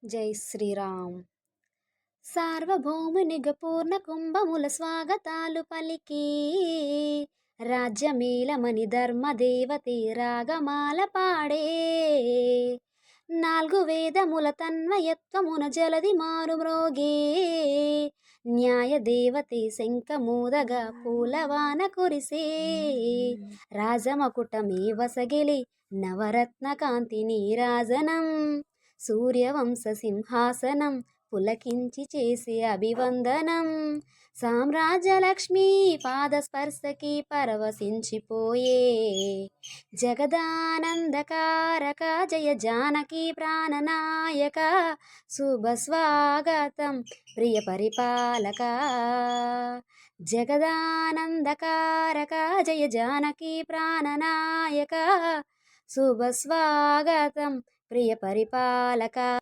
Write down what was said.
జై శ్రీరామ్. సార్వభౌమునిగ పూర్ణ కుంభముల స్వాగతాలు పలికి రాజ్యమేలమని ధర్మదేవతే రాగమాల పాడే. నాలుగు వేదముల తన్మయత్వమున జలది మారు మ్రోగే. న్యాయ దేవతే శంఖమూదగా పూలవాన కురిసే. రాజమకుటమే వసగిలి నవరత్న కాంతి నీరాజనం. సూర్యవంశ సింహాసనం పులకించి చేసే అభివందనం. సామ్రాజ్యలక్ష్మీ పాదస్పర్శకి పరవశించిపోయే. జగదానందకారక జయ జానకి ప్రాణనాయక. శుభ స్వాగతం ప్రియ పరిపాలక. జగదానందకారక జయ జానకి ప్రాణనాయక. శుభ స్వాగతం ప్రియ పరిపాలక.